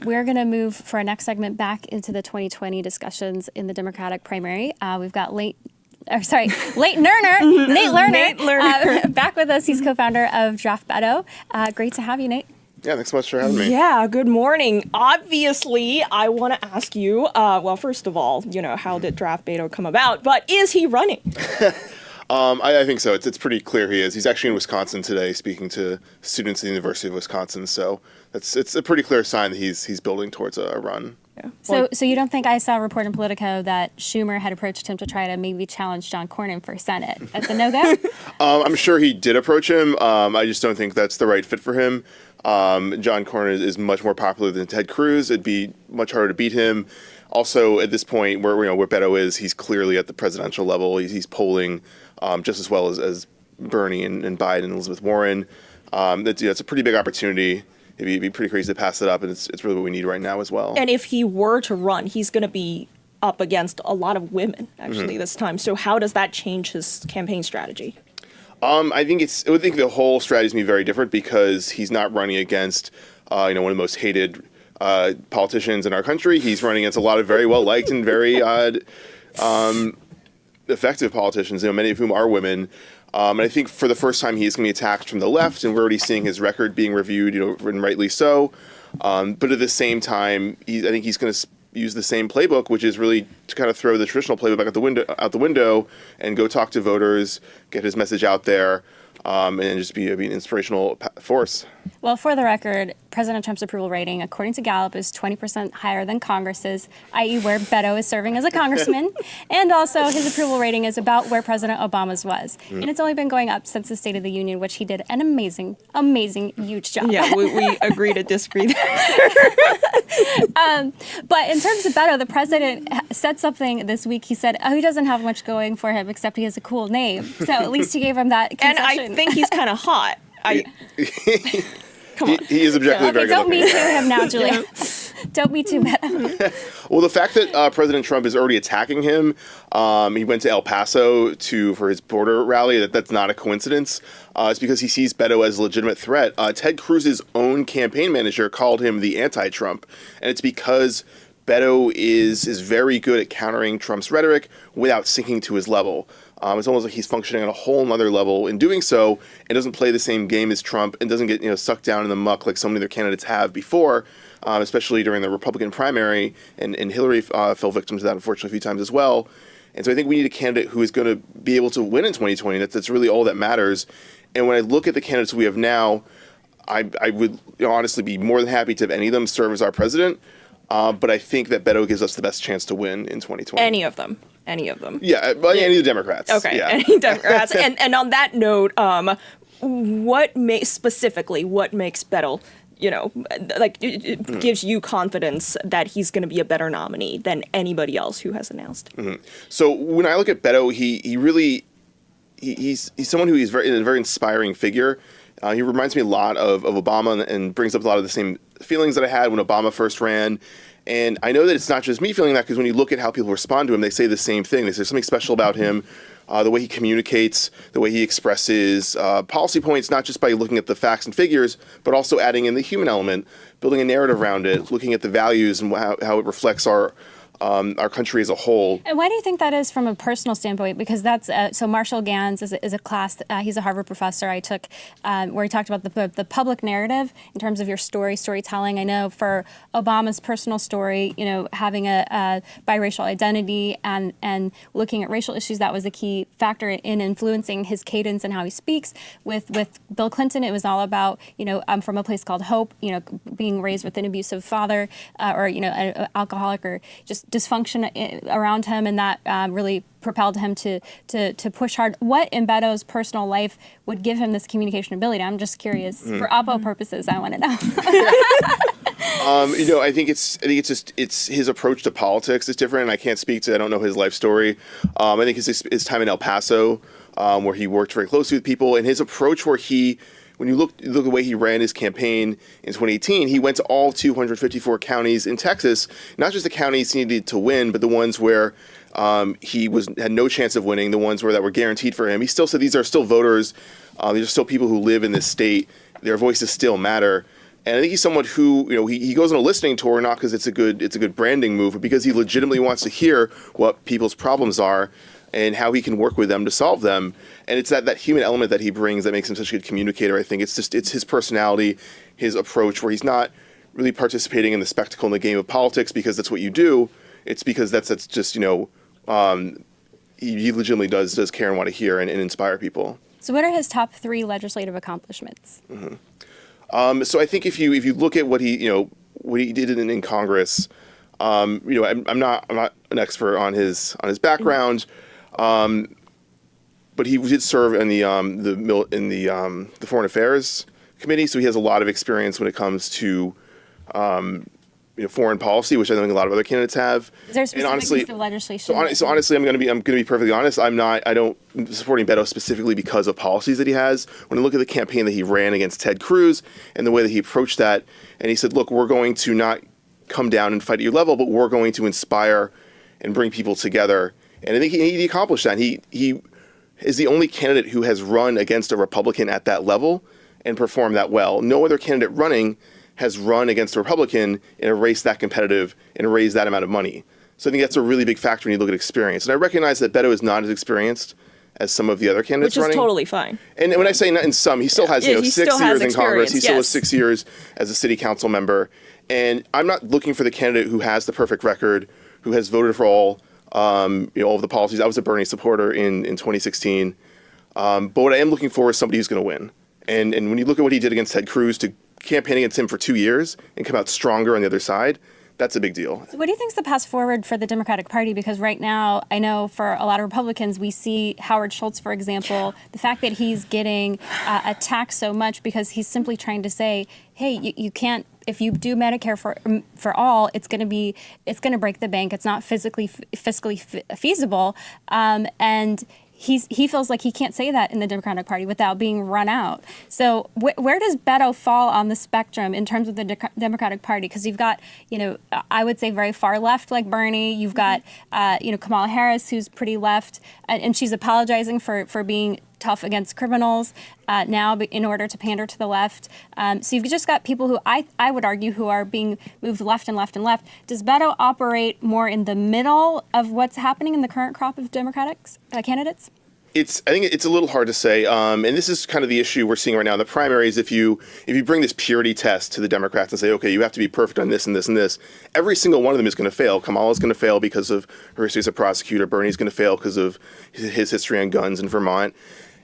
We're going to move for our next segment back into the 2020 discussions in the Democratic primary. We've got Nate Lerner back with us. He's co-founder of Draft Beto. Great to have you, Nate. Yeah, thanks so much for having me. Yeah, good morning. Obviously, I want to ask you, well, first of all, how did Draft Beto come about? But is he running? I think so. It's pretty clear he is. He's actually in Wisconsin today speaking to students at the University of Wisconsin. So it's a pretty clear sign that he's building towards a run. Yeah. So you don't think I saw a report in Politico that Schumer had approached him to try to maybe challenge John Cornyn for Senate? That's a no-go? I'm sure he did approach him. I just don't think that's the right fit for him. John Cornyn is much more popular than Ted Cruz. It'd be much harder to beat him. Also, at this point, where Beto is, he's clearly at the presidential level. He's polling just as well as Bernie and Biden and Elizabeth Warren. That's a pretty big opportunity. It'd be pretty crazy to pass it up, and it's really what we need right now as well. And if he were to run, he's going to be up against a lot of women, actually, this time. So how does that change his campaign strategy? I think the whole strategy is going to be very different because he's not running against one of the most hated politicians in our country. He's running against a lot of very well liked and very effective politicians, many of whom are women. And I think for the first time he's going to be attacked from the left, and we're already seeing his record being reviewed, and rightly so. But at the same time, I think he's going to use the same playbook, which is really to kind of throw the traditional playbook back out the window, and go talk to voters, get his message out there, and just be an inspirational force. Well, for the record, President Trump's approval rating, according to Gallup, is 20% higher than Congress's, i.e. where Beto is serving as a congressman. And also, his approval rating is about where President Obama's was. And it's only been going up since the State of the Union, which he did an amazing, huge job. Yeah, we agree to disagree there. But in terms of Beto, the president said something this week. He said, he doesn't have much going for him, except he has a cool name. So at least he gave him that concession. And I think he's kind of hot. Come on. He is objectively very good looking. Don't me too him now, Julia. Yeah. Don't me too Beto. Well, the fact that President Trump is already attacking him, he went to El Paso for his border rally. That's not a coincidence. It's because he sees Beto as a legitimate threat. Ted Cruz's own campaign manager called him the anti-Trump, and it's because Beto is very good at countering Trump's rhetoric without sinking to his level. It's almost like he's functioning on a whole nother level in doing so, and doesn't play the same game as Trump, and doesn't get sucked down in the muck like so many other candidates have before, especially during the Republican primary, and Hillary fell victim to that, unfortunately, a few times as well. And so I think we need a candidate who is going to be able to win in 2020. That's really all that matters. And when I look at the candidates we have now, I would honestly be more than happy to have any of them serve as our president. But I think that Beto gives us the best chance to win in 2020. Any of them. Yeah, but any of the Democrats. Okay, yeah. Any Democrats. and on that note, what makes Beto, it gives you confidence that he's going to be a better nominee than anybody else who has announced? Mm-hmm. So when I look at Beto, he's someone who is a very inspiring figure. He reminds me a lot of Obama and brings up a lot of the same feelings that I had when Obama first ran. And I know that it's not just me feeling that, because when you look at how people respond to him, they say the same thing. They say something special about him, the way he communicates, the way he expresses policy points, not just by looking at the facts and figures, but also adding in the human element, building a narrative around it, looking at the values and how it reflects our country as a whole. And why do you think that is from a personal standpoint? Because that's so Marshall Gans is a class. He's a Harvard professor I took where he talked about the public narrative in terms of your storytelling. I know for Obama's personal story, having a biracial identity and looking at racial issues, that was a key factor in influencing his cadence and how he speaks. With Bill Clinton, it was all about I'm from a place called Hope. Being raised with an abusive father or an alcoholic or just dysfunction around him, and that really propelled him to push hard. What in Beto's personal life would give him this communication ability? I'm just curious. For Oppo purposes, I want to know. I think it's his approach to politics is different, and I can't speak to. I don't know his life story. I think his time in El Paso, where he worked very closely with people, and his approach where when you look at the way he ran his campaign in 2018, he went to all 254 counties in Texas, not just the counties he needed to win, but the ones where he had no chance of winning, the ones that were guaranteed for him. He still said these are still voters, these are still people who live in this state, their voices still matter. And I think he's someone who, he goes on a listening tour not because it's a good branding move, but because he legitimately wants to hear what people's problems are and how he can work with them to solve them. And it's that human element that he brings that makes him such a good communicator. I think it's his personality, his approach, where he's not really participating in the spectacle in the game of politics because that's what you do. It's because that's just, he legitimately does care and want to hear and inspire people. So what are his top 3 legislative accomplishments? So I think if you look at what he did in Congress, I'm not an expert on his background, but he did serve in the Foreign Affairs Committee, so he has a lot of experience when it comes to foreign policy, which I think a lot of other candidates have. Is there a specific piece of legislation? So honestly, I'm going to be perfectly honest. I'm supporting Beto specifically because of policies that he has. When I look at the campaign that he ran against Ted Cruz and the way that he approached that, and he said, "Look, we're going to not come down and fight at your level, but we're going to inspire and bring people together." And I think he accomplished that. He is the only candidate who has run against a Republican at that level and performed that well. No other candidate running has run against a Republican in a race that competitive and raised that amount of money. So I think that's a really big factor when you look at experience. And I recognize that Beto is not as experienced as some of the other candidates running. Which is totally fine. And when I say not in some, he still has 6 years in Congress. He still has 6 years as a city council member. And I'm not looking for the candidate who has the perfect record, who has voted for all of the policies. I was a Bernie supporter in 2016. But what I am looking for is somebody who's going to win. And when you look at what he did against Ted Cruz, to campaign against him for 2 years and come out stronger on the other side, that's a big deal. So what do you think is the path forward for the Democratic Party? Because right now, I know for a lot of Republicans, we see Howard Schultz, for example, the fact that he's getting attacked so much because he's simply trying to say, hey, you can't, if you do Medicare for all, it's going to break the bank. It's not fiscally feasible. And he feels like he can't say that in the Democratic Party without being run out. So where does Beto fall on the spectrum in terms of the Democratic Party? Because you've got, I would say very far left like Bernie. You've got, Kamala Harris, who's pretty left, and she's apologizing for being tough against criminals now in order to pander to the left. So you've just got people who I would argue who are being moved left and left and left. Does Beto operate more in the middle of what's happening in the current crop of Democratic candidates? I think it's a little hard to say, and this is kind of the issue we're seeing right now in the primaries. If you bring this purity test to the Democrats and say, okay, you have to be perfect on this and this and this, every single one of them is going to fail. Kamala's going to fail because of her history as a prosecutor. Bernie's going to fail because of his history on guns in Vermont.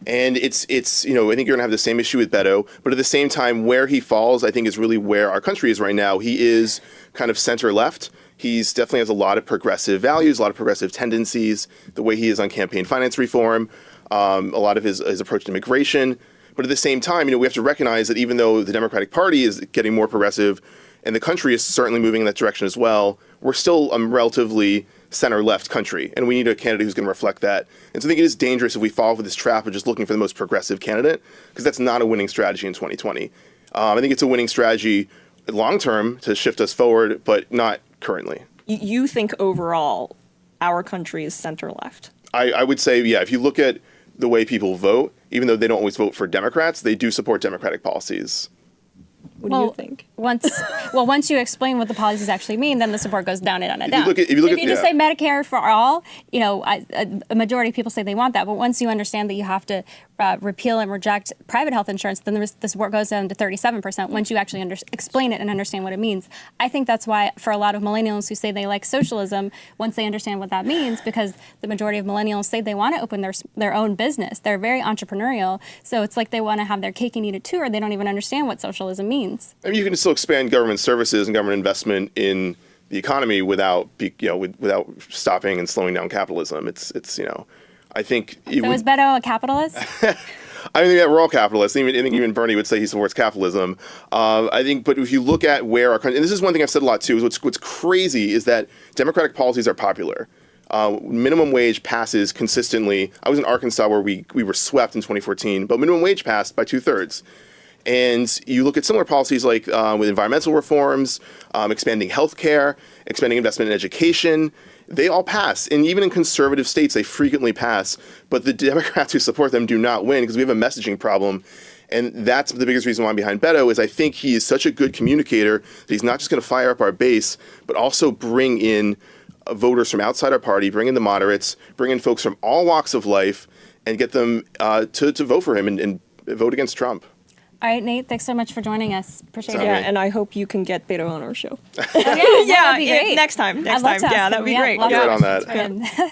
And it's I think you're going to have the same issue with Beto, but at the same time, where he falls, I think is really where our country is right now. He is kind of center left. He's definitely has a lot of progressive values, a lot of progressive tendencies, the way he is on campaign finance reform, a lot of his approach to immigration. But at the same time, we have to recognize that even though the Democratic Party is getting more progressive and the country is certainly moving in that direction as well, we're still a relatively center-left country, and we need a candidate who's going to reflect that. And so I think it is dangerous if we fall for this trap of just looking for the most progressive candidate, because that's not a winning strategy in 2020. I think it's a winning strategy long-term to shift us forward, but not currently. You think overall our country is center-left? I would say, yeah, if you look at the way people vote, even though they don't always vote for Democrats, they do support Democratic policies. What do you think? Once you explain what the policies actually mean, then the support goes down and down and down. If you just say Medicare for all, a majority of people say they want that. But once you understand that you have to repeal and reject private health insurance, then the support goes down to 37% once you actually explain it and understand what it means. I think that's why for a lot of millennials who say they like socialism, once they understand what that means, because the majority of millennials say they want to open their own business. They're very entrepreneurial. So it's like they want to have their cake and eat it too, or they don't even understand what socialism means. I mean, you can still expand government services and government investment in the economy without stopping and slowing down capitalism. It's I think. So is Beto a capitalist? I think that we're all capitalists. I think even Bernie would say he supports capitalism. I think, but if you look at where our country, and this is one thing I've said a lot too, is what's crazy is that Democratic policies are popular. Minimum wage passes consistently. I was in Arkansas where we were swept in 2014, but minimum wage passed by 2/3. And you look at similar policies like with environmental reforms, expanding healthcare, expanding investment in education, they all pass. And even in conservative states, they frequently pass. But the Democrats who support them do not win because we have a messaging problem. And that's the biggest reason why I'm behind Beto is I think he is such a good communicator that he's not just going to fire up our base, but also bring in voters from outside our party, bring in the moderates, bring in folks from all walks of life, and get them to vote for him and vote against Trump. All right, Nate, thanks so much for joining us. Appreciate Sounds it. Yeah, great. and I hope you can get Beto on our show. Yeah, Yeah, that'd be great. next time. I'd love to ask Yeah, him. that'd be great. lots I'll of get on questions that. for him.